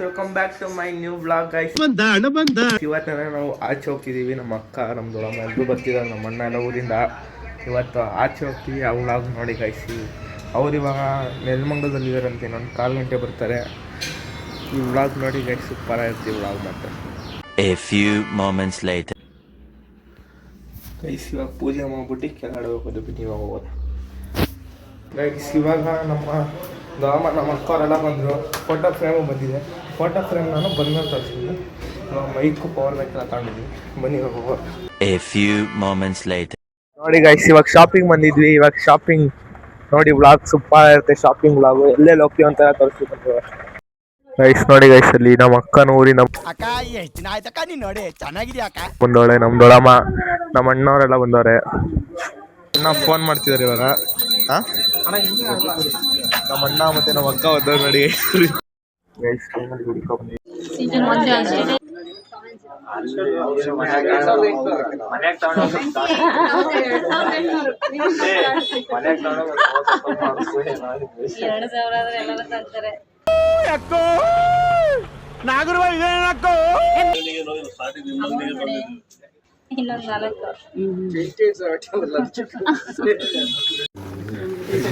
Welcome back to my new blog guys. ಇವತ್ತು ನಾವು ಆಚೆ ಹೋಗ್ತಿದ್ದೀವಿ. ನಮ್ಮ ಅಕ್ಕ ನಮ್ಮ ದೊಡ್ಡಮ್ಮ ಎಲ್ಲರೂ ಬರ್ತಿದ್ದಾರೆ. ನಮ್ಮ ಅಣ್ಣ ಎಲ್ಲ ಊರಿಂದ ಇವತ್ತು ಆಚೆ ಹೋಗ್ತೀವಿ. ಆ ವ್ಲಾಗ್ ನೋಡಿ ಗೈಸ್. ಅವ್ರು ಇವಾಗ ನೆಲಮಂಗಲದಲ್ಲಿದ್ದಾರಂತೆ. ಇನ್ನೊಂದು 1/4 ಗಂಟೆ ಬರ್ತಾರೆ. ಈ ವ್ಲಾಗ್ ನೋಡಿ ಗೈಸ್, ಸೂಪರ್ ಆಗಿರ್ತೀವಿ ವ್ಲಾಗ್ ಮತ್ತೆ. A few moments later. Guys ಇವಾಗ ಪೂಜೆ ಮಾಡ್ಬಿಟ್ಟು ಕೆಳಗಡೆ ಹೋಗೋದು. ಬಿಟ್ಟು ಇವಾಗ ಹೋಗೋದು ಗೈಸ್. ಇವಾಗ ನಮ್ಮ ದೊಡ್ಡಮ್ಮ ನಮ್ಮ ಅಕ್ಕವರೆಲ್ಲ ಬಂದರು. ಫೋಟೋ ಫ್ರೇಮು ಬಂದಿದೆ. ಫೋಟೋ ಫ್ರೇಮ್ ನಾನು ಬಂದ್ಮೇಲೆ ತರಿಸಿದ್ವಿ. ಮೈಕು ಪವರ್ ಬ್ಯಾಂಕ್ ಎಲ್ಲ ತಗೊಂಡಿದ್ವಿ. ಬನ್ನಿ ಹೋಗುವ. A few moments later. ನೋಡಿ ಗೈಸ್, ಇವಾಗ ಶಾಪಿಂಗ್ ಬಂದಿದ್ವಿ. ಇವಾಗ ಶಾಪಿಂಗ್ ನೋಡಿ, ವ್ಲಾಗ್ ಸೂಪರ್ ಇರುತ್ತೆ. ಶಾಪಿಂಗ್ ವ್ಲಾಗು ಎಲ್ಲೆಲ್ಲಿ ಹೋಗ್ತೀವಿ ಅಂತ ತೋರಿಸ್ಬೇಕು ಗೈಸ್. ನೋಡಿ ಗೈಸ್, ಅಲ್ಲಿ ನಮ್ಮ ಅಕ್ಕನ ಊರಿನ ಬಂದವಳೆ. ನಮ್ಮ ದೊಡ್ಡಮ್ಮ ನಮ್ಮ ಅಣ್ಣವರೆಲ್ಲ ಬಂದವ್ರೆ. ಇನ್ನ ಫೋನ್ ಮಾಡ್ತಿದ್ದಾರೆ ಇವಾಗ. ನಮ್ಮ ಅಣ್ಣ ಮತ್ತೆ ನಮ್ಮ ಅಕ್ಕ ಹೋದವ್ರು ನೋಡಿ ಗೈಸ್.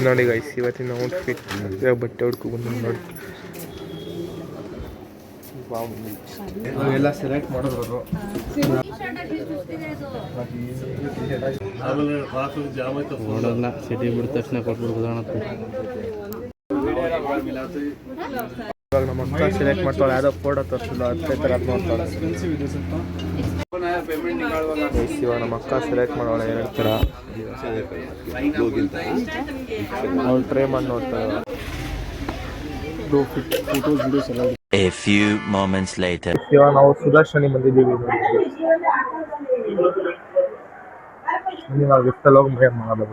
ನೋಡಿ ಗೈಸ್, ಇವತ್ತಿನ ಔಟ್ಫಿಟ್ ಬಟ್ಟೆ ಹುಡ್ಕೊ ಬಂದು ನೋಡಿ. ಎಲ್ಲ ಸೆಲೆಕ್ಟ್ ಮಾಡಿದ್ರು. ನೋಡಲ್ಲ, ಸಿಟಿ ಬಿಡಿದ ತಕ್ಷಣ ಕೊಟ್ಬಿಡ್ಬೋದ. ಇವಾಗ ನಮ್ಮ ಅಕ್ಕ ಸೆಲೆಕ್ಟ್ ಮಾಡ್ತಾಳೆ. ಯಾವುದೋ ಫೋಟೋ ತೋರಿಸಿಲ್ಲ, ಅದೇ ಥರ ನೋಡ್ತಾಳೆ. ಇವಾಗ ನಮ್ಮ ಅಕ್ಕ ಸೆಲೆಕ್ಟ್ ಮಾಡೋಳೆ 2 ಥರ. ಅವ್ಳು ಟ್ರೈ ಮಾಡಿ ನೋಡ್ತಾಳೆ. A few moments later. ಇವಾಗ ನಾವು ಸುದರ್ಶನಿ ಬಂದಿದ್ದೀವಿ. ನಾವು ಗಿಫ್ಟಲ್ಲಿ ಹೋಗಿ ಮೇ ಮಾಡೋದು.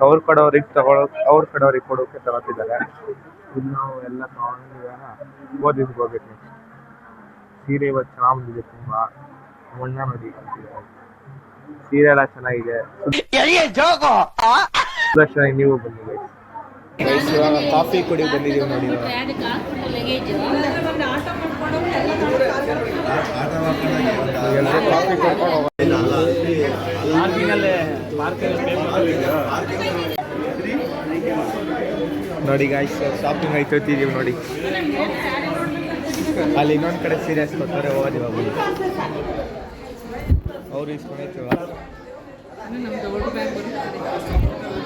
ಅವ್ರ ಕಡೆಯವ್ರಿಗೆ ಅವ್ರ ಕಡೆಯವ್ರಿಗೆ ಕೊಡೋಕೆ ತಗೋತಿದ್ದಾರೆ. ಇದು ನಾವು ಎಲ್ಲ ತಗೊಂಡು ಓದಿಸ್ಗೆ ಹೋಗ್ಬೇಕು. ಸೀರೆ ಇವತ್ತು ಚೆನ್ನಾಗಿ ಬಂದಿದೆ. ತುಂಬ ಮಣ್ಣ ನೋಡಿ, ಸೀರೆ ಎಲ್ಲ ಚೆನ್ನಾಗಿದೆ. ಸುದರ್ಶನಿ ನೀವು ಬಂದಿದೆ. ಇವಾಗ ಕಾಫಿ ಕುಡಿ ಬಂದಿದ್ದೀವಿ ನೋಡಿ. ಎಲ್ಲರೂ ಕಾಫಿ ಕೊಡ್ಕೊಂಡು ಹೋಗೋದು ನೋಡಿ ಗಾಯ್ಸ್. ಶಾಪಿಂಗ್ ಆಯ್ತೋತಿದ್ದೀವಿ ನೋಡಿ. ಅಲ್ಲಿ ಇನ್ನೊಂದು ಕಡೆ ಸೀರಿಯಸ್ ಕೊಡ್ತಾರೆ. ಹೋಗೋದು ಇವಾಗ ಅವ್ರು ಇಸ್ಕೊಂಡೈತವ.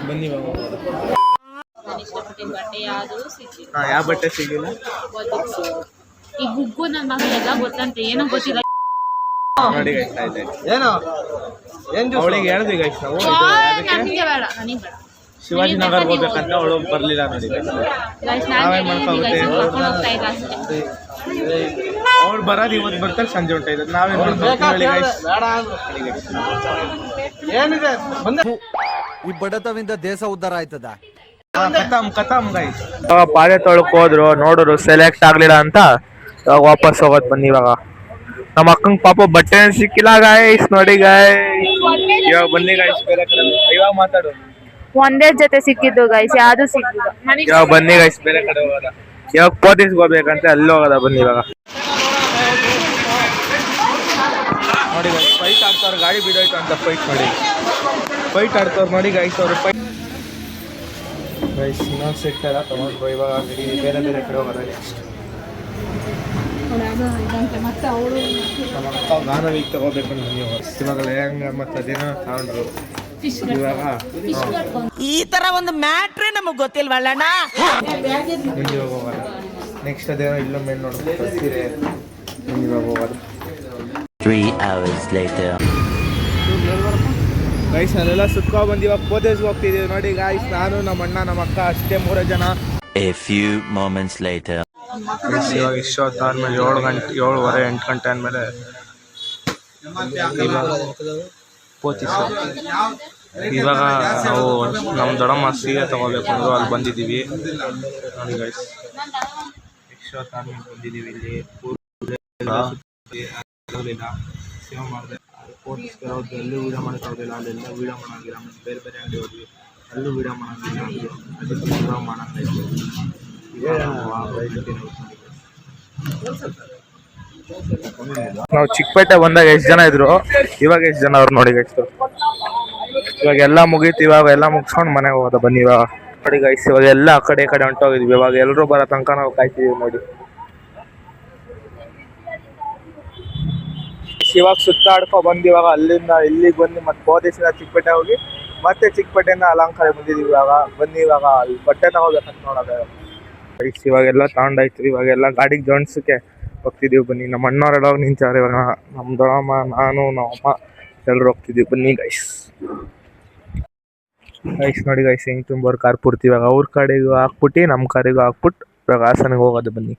ಬನ್ನಿ ಇವಾಗ ಹೋಗೋದು. ಯಾವ ಬಟ್ಟೆ ಸಿಗಿಲ್ಲ. ಈ ಗುಗ್ಗು ನನ್ನ ಮಗಳೆಲ್ಲ ಗೊತ್ತಂತೆ, ಏನೋ ಗೊತ್ತಿಲ್ಲ ನೋಡಿ ಗೈಸ್. ಅವಳಿಗೆ ಹೇಳಿದ್ವಿ ಗೈಸ್ ನಾವು ಶಿವಾಜಿನಗರ್ ಹೋಗ್ಬೇಕಂತ. ಅವಳು ಬರ್ಲಿಲ್ಲ ನೋಡಿ. ನಾವೇನ್ ಮಾಡ್ಕೋಗುತ್ತೆ, ಅವ್ರು ಬರೋದು ಇವತ್ತು ಬರ್ತಾರೆ, ಸಂಜೆ ಹೊಂಟೈತೆ. ನಾವೇನ್ ಮಾಡ್ತೀವಿ ಈ ಬಡತವಿಂದ ದೇಶ ಉದ್ಧಾರ ಆಯ್ತದ. ಕಥಮ್ ಗೈಸ್. ಇವಾಗ ಪಾದೆ ತೊಳಕ್ ಹೋದ್ರು, ನೋಡಿದ್ರು ಸೆಲೆಕ್ಟ್ ಆಗ್ಲಿಲ್ಲ ಅಂತ ಇವಾಗ ವಾಪಸ್ ಹೋಗೋದು. ಬನ್ನಿ ಇವಾಗ ನಮ್ಮ ಅಕ್ಕಂಗೆ ಪಾಪ ಬಟ್ಟೆ ಸಿಕ್ಕಿಲ್ಲ ಗೈಸ್. ನೋಡಿ ಗೈಸ್, ಇವಾಗ ಬನ್ನಿ ಗೈಸ್. ಬೇರೆ ಕಡೆ ಇವಾಗ ಮಾತಾಡು. ಒಂದೇ ಜೊತೆ ಸಿಕ್ಕಿದ್ದು ಗೈಸ್, ಯಾವ್ದು ಸಿಕ್ಕಿಲ್ಲ. ಇವಾಗ ಬನ್ನಿ ಗೈಸ್, ಬೇರೆ ಕಡೆ ಹೋಗೋದ. ಇವಾಗ ಪೋತಿಸ್ಗೆ ಹೋಗ್ಬೇಕಂತ ಅಲ್ಲಿ ಹೋಗೋದ. ಬನ್ನಿ ಇವಾಗ ನೋಡಿ ಗೈಸ್, ಫೈಟ್ ಆಡ್ತವ್ರು. ಗಾಡಿ ಬಿಡೋಯ್ತು ಅಂತ ಫೈಟ್ ಮಾಡಿ ಫೈಟ್ ಆಡ್ತವ್ರು ನೋಡಿ ಗೈಸ್. ಅವರು ಫೈಟ್ ಗೈಸ್ ಇನ್ನೊಂದು ಸೆಟ್ ಎಲ್ಲ ತಗೊಂಡ್ರು. ಇವಾಗ ಬೇರೆ ಬೇರೆ ಕಡೆ ಹೋಗೋದ. ನಮ್ಮ ಅಕ್ಕ ಗಾನವಿಗೆ ತಗೋಬೇಕು ನೀವು. ಇವಾಗ ಲೆಹಂಗ ಮತ್ತು ಅದೇನೋ ತಗೊಂಡ್ರು. ಇವಾಗ ಈ ತರ ಒಂದು ಮ್ಯಾಟ್ರೇ ನಮಗ್ ಗೊತ್ತಿಲ್ವಲ್ಲಣ್ಣ. ಮುಂದೆ ಹೋಗೋಣ. ನೆಕ್ಸ್ಟ್ ಅದೇನೋ ಇಲ್ಲೊಮ್ಮೆ ನೋಡ್ಬೇಕು ಸೀರೆ. ಇವಾಗ ಹೋಗೋದು. 3 hours later. ಗೈಸ್ ಅಲ್ಲೆಲ್ಲ ಸುತ್ಕೊ ಬಂದು ಇವಾಗ ಪೋತೇಜ್ಗೆ ಹೋಗ್ತಿದ್ದೀವಿ ನೋಡಿ ಗಾಯ್ಸ್. ನಾನು ನಮ್ಮ ಅಣ್ಣ ನಮ್ಮ ಅಕ್ಕ ಅಷ್ಟೇ 3 ಜನ. A few moments later. ಇವಾಗ ಇಷ್ಟೊತ್ತಾದ್ಮೇಲೆ 7 ಗಂಟೆ 7:30 8 ಗಂಟೆ ಆದಮೇಲೆ ಇವಾಗ ಪೋತಿಸ್. ಇವಾಗ ನಾವು ನಮ್ಮ ದೊಡ್ಡಮ್ಮ ಸೀರೆ ತಗೋಬೇಕು ಅಂದರು ಅಲ್ಲಿ ಬಂದಿದ್ದೀವಿ ನೋಡಿ ಗೈಸ್. ಇಷ್ಟೊತ್ತಾದ್ಮೇಲೆ ಬಂದಿದ್ದೀವಿ ಇಲ್ಲಿ. ಸೇವೆ ಮಾಡಿದೆ ಸ್ಪೋರ್ಟ್ಸ್ಗೆ ಹೋದ್ವಿ, ಅಲ್ಲೂ ವೀಡಿಯೋ ಮಾಡೋಕ್ಕಾಗಲಿಲ್ಲ. ಅಲ್ಲೆಲ್ಲ ವೀಡಿಯೋ ಮಾಡೋಂಗಿಲ್ಲ. ಆಮೇಲೆ ಬೇರೆ ಬೇರೆ ಅಂಗಡಿ ಹೋದ್ವಿ, ಅಲ್ಲೂ ವೀಡಿಯೋ ಮಾಡೋಂಗಿಲ್ಲ. ಅದಕ್ಕೆ ವೀಡಿಯೋ ಮಾಡೋಂಗಾಯ್ತು. ನಾವು ಚಿಕ್ಕಪೇಟೆ ಬಂದಾಗ ಎಷ್ಟು ಜನ ಇದ್ರು, ಇವಾಗ ಎಷ್ಟು ಜನ ಅವ್ರು ನೋಡಿ ಗೈಸ್. ಇವಾಗ ಎಲ್ಲ ಮುಗೀತು, ಇವಾಗ ಎಲ್ಲ ಮುಗಿಸ್ಕೊಂಡು ಮನೆಗೆ ಹೋಗೋದ. ಬನ್ನಿ ಇವಾಗ ನೋಡಿ ಗೈಸ್, ಇವಾಗ ಎಲ್ಲ ಆ ಕಡೆ ಈ ಕಡೆ ಹೊಂಟೋಗಿದ್ವಿ. ಇವಾಗ ಎಲ್ಲರೂ ಬರೋ ತನಕ ನಾವು ಕಾಯ್ತಿದೀವಿ ನೋಡಿ. ಇವಾಗ ಸುತ್ತಾಡ್ಕೊ ಬಂದು ಇವಾಗ ಅಲ್ಲಿಂದ ಇಲ್ಲಿಗೆ ಬಂದು ಮತ್ತೆ ಹೋದೇಶಿಂದ ಚಿಕ್ಕಪೇಟೆ ಹೋಗಿ ಮತ್ತೆ ಚಿಕ್ಕಪೇಟೆಯಿಂದ ಅಲಂಕಾರ ಬಂದಿದ್ದೀವಿ. ಇವಾಗ ಬನ್ನಿ ಇವಾಗ ಅಲ್ಲಿ ಬಟ್ಟೆ ತಗೋಬೇಕಂತ ನೋಡೋದು ಗೈಸ್. ಇವಾಗೆಲ್ಲ ತಗೊಂಡಾಯ್ತು, ಇವಾಗೆಲ್ಲ ಗಾಡಿಗೆ ಜೋಡಿಸೋಕ್ಕೆ ಹೋಗ್ತಿದ್ದೀವಿ. ಬನ್ನಿ ನಮ್ಮ ಅಣ್ಣವರೆಲ್ಲ ನಿಂತಾರೆ. ಇವಾಗ ನಮ್ಮ ದೊಡ್ಡಮ್ಮ, ನಾನು, ನಮ್ಮಮ್ಮ ಎಲ್ಲರೂ ಹೋಗ್ತಿದ್ದೀವಿ. ಬನ್ನಿ ಗೈಸ್. ಗೈಸ್ ನೋಡಿ ಗೈಸ್, ಹೆಂಗೆ ತುಂಬೋರು ಕಾರ್ ಪೂರ್ತಿ. ಇವಾಗ ಅವ್ರ ಕಡೆಗೂ ಹಾಕ್ಬಿಟ್ಟು ನಮ್ಮ ಕಾರಿಗೂ ಹಾಕ್ಬಿಟ್ಟು ಇವಾಗ ಹಾಸನಿಗೆ ಹೋಗೋದು. ಬನ್ನಿ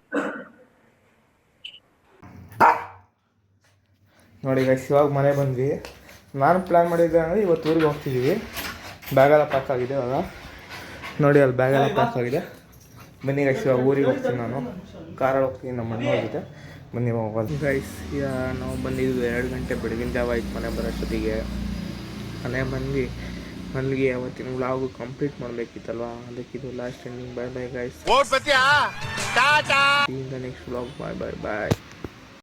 ನೋಡಿ ಗೈಸ್, ಇವಾಗ ಮನೆ ಬಂದ್ವಿ. ನಾನು ಪ್ಲ್ಯಾನ್ ಮಾಡಿದ್ದೆ ಅಂದರೆ ಇವತ್ತು ಊರಿಗೆ ಹೋಗ್ತಿದ್ದೀವಿ. ಬ್ಯಾಗೆಲ್ಲ ಪ್ಯಾಕ್ ಆಗಿದೆ. ಇವಾಗ ನೋಡಿ ಅಲ್ಲಿ ಬ್ಯಾಗೆಲ್ಲ ಪ್ಯಾಕ್ ಆಗಿದೆ. ಬನ್ನಿ ಗೈಸ್, ಇವಾಗ ಊರಿಗೆ ಹೋಗ್ತೀನಿ. ನಾನು ಕಾರಲ್ಲಿ ಹೋಗ್ತೀನಿ ನಮ್ಮ ಅಣ್ಣ ಜೊತೆ. ಬನ್ನಿ ಹೋಗೋದು ಗೈಸ್. ಈಗ ನಾವು ಬಂದಿದ್ದು 2 ಗಂಟೆ ಬೆಳಗಿನ ಜಾವ ಆಯ್ತು ಮನೆ ಬರೋಷ್ಟೊತ್ತಿಗೆ. ಮನೆ ಬಂದು ಮಲ್ಲಿಗೆ ಅವತ್ತಿನ ವ್ಲಾಗು ಕಂಪ್ಲೀಟ್ ಮಾಡಬೇಕಿತ್ತಲ್ವ, ಅದಕ್ಕಿದು last ending. Bye bye guys. Next vlog. Bye bye ಬಾಯ್.